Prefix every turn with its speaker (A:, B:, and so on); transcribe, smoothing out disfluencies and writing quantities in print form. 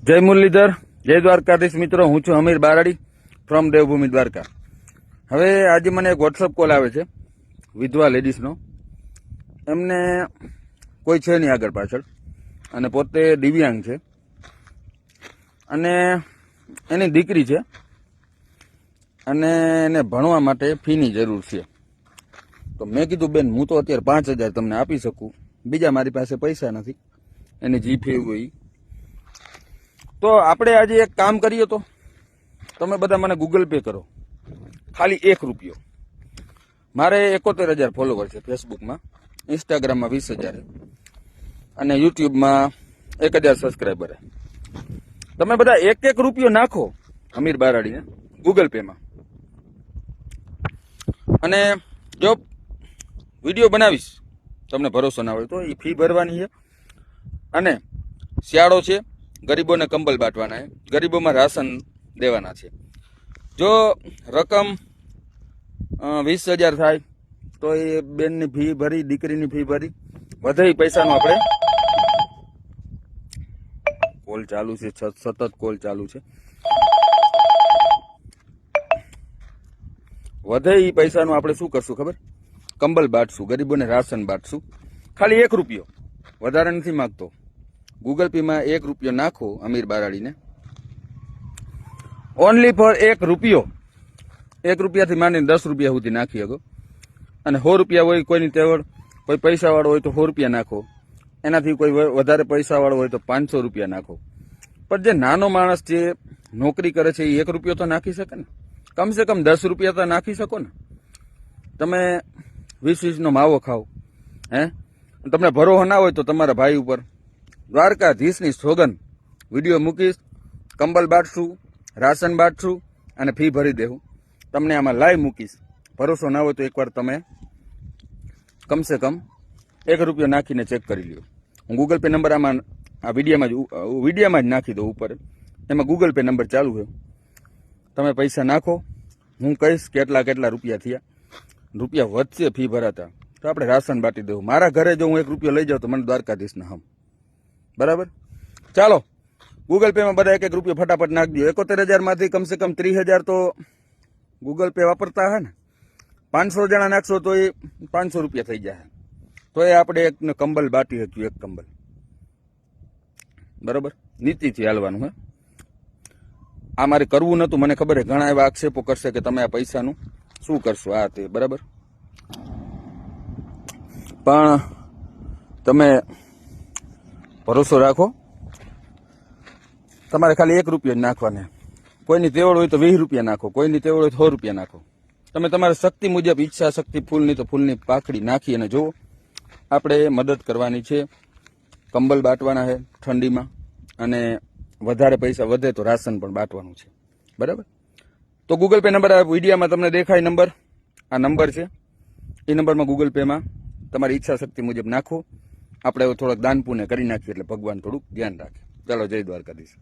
A: જય મુરલીધર, જય દ્વારકાધીશ મિત્રો. હું છું અમીર બારાડી ફ્રોમ દેવભૂમિ દ્વારકા. હવે આજે મને એક વોટ્સઅપ કોલ આવે છે વિધવા લેડીઝનો. એમને કોઈ છે નહીં આગળ પાછળ અને પોતે દિવ્યાંગ છે અને એની દીકરી છે અને એને ભણવા માટે ફીની જરૂર છે. તો મેં કીધું બેન, હું તો અત્યારે 5,000 તમને આપી શકું, બીજા મારી પાસે પૈસા નથી. એની જી ફી હોય તો આપણે આજે એક કામ કરીએ. તો તમે બધા મને ગૂગલ પે કરો, ખાલી ₹1. મારે 71,000 ફોલોવર છે ફેસબુકમાં, ઇન્સ્ટાગ્રામમાં 20,000 અને યુટ્યુબમાં 1,000 સબસ્ક્રાઈબર. તમે બધા ₹1 નાખો અમીર બારાડીને ગૂગલ પેમાં. અને જો વિડીયો બનાવીશ, તમને ભરોસો ના હોય તો એ ફી ભરવાની છે. અને શિયાળો છે, ગરીબોને કંબલ બાંટવાના છે, ગરીબોમાં રાશન દેવાના છે. જો રકમ 20,000 થાય તો એ બેનની ફી ભરી, દીકરીની ફી ભરી, વધે પૈસાનો આપણે કોલ ચાલુ છે, સતત કોલ ચાલુ છે. વધે એ પૈસાનું આપણે શું કરશું ખબર? કંબલ બાંટશું, ગરીબોને રાશન બાંટશું. ખાલી ₹1, વધારે નથી માગતો. ગૂગલ પે માં ₹1 નાખો અમીર બારાડીને, ઓનલી ફોર ₹1. ₹1 માંડીને ₹10 સુધી નાખી શકો. અને ₹100 હોય કોઈની તેવડ, કોઈ પૈસાવાળો હોય તો ₹100 નાખો. એનાથી કોઈ વધારે પૈસાવાળો હોય તો ₹500 નાખો. પણ જે નાનો માણસ જે નોકરી કરે છે એ ₹1 તો નાખી શકે ને. કમસે કમ ₹10 તો નાખી શકો ને. તમે 20 માવો ખાઓ, હે? તમને ભરોસો ના હોય તો તમારા ભાઈ ઉપર દ્વારકાધીશની સોગન વિડીયો મૂકીશ. કંબલ બાંટશું, રાશન બાંટશું અને ફી ભરી દેવું. તમને આમાં લાઈવ મૂકીશ. ભરોસો ના હોય તો એકવાર તમે કમસે કમ ₹1 નાખીને ચેક કરી લ્યો. હું ગૂગલ પે નંબર આમાં આ વિડીયામાં જ નાખી દઉં ઉપર. એમાં ગૂગલ પે નંબર ચાલુ છે. તમે પૈસા નાખો, હું કહીશ કેટલા રૂપિયા થયા. રૂપિયા વધશે ફી ભરાતા તો આપણે રાશન બાંટી દેવું. મારા ઘરે જો હું ₹1 લઈ જાઉં તો મને દ્વારકાધીશના હમ. બરાબર? ચાલો, ગૂગલ પેમાં બધા ₹1 ફટાફટ નાખી દો. 71,000 માંથી કમસે કમ 30,000 તો ગૂગલ પે વાપરતા હે ને. 500 જણા નાખશો તો એ ₹500 થઈ જાય. તો એ આપણે એક કંબલ બાટી શક્યું, એક કંબલ. બરાબર? નીતિથી હાલવાનું હે. આ મારે કરવું નતું, મને ખબર છે ઘણા એવા આક્ષેપો કરશે કે તમે આ પૈસાનું શું કરશો, આ તે. બરાબર? પણ તમે ભરોસો રાખો. તમારે ખાલી ₹1 નાખવાના. કોઈની તેવડ હોય તો ₹20 નાખો, કોઈની તેવડ હોય તો ₹100 નાખો. તમે તમારી શક્તિ મુજબ, ઈચ્છા શક્તિ ફૂલની તો ફૂલની પાખડી નાખી અને જુઓ. આપણે મદદ કરવાની છે. કંબલ બાંટવાના છે ઠંડીમાં, અને વધારે પૈસા વધે તો રાશન પણ બાંટવાનું છે. બરાબર? તો ગૂગલ પે નંબર આ વિડીયોમાં તમને દેખાય નંબર, આ નંબર છે. એ નંબરમાં ગૂગલ પેમાં તમારી ઈચ્છા શક્તિ મુજબ નાખો. આપણે થોડોક દાન પુણ્ય કરી નાખીએ એટલે ભગવાન થોડુંક ધ્યાન રાખે. ચાલો, જય દ્વારકાધીશ.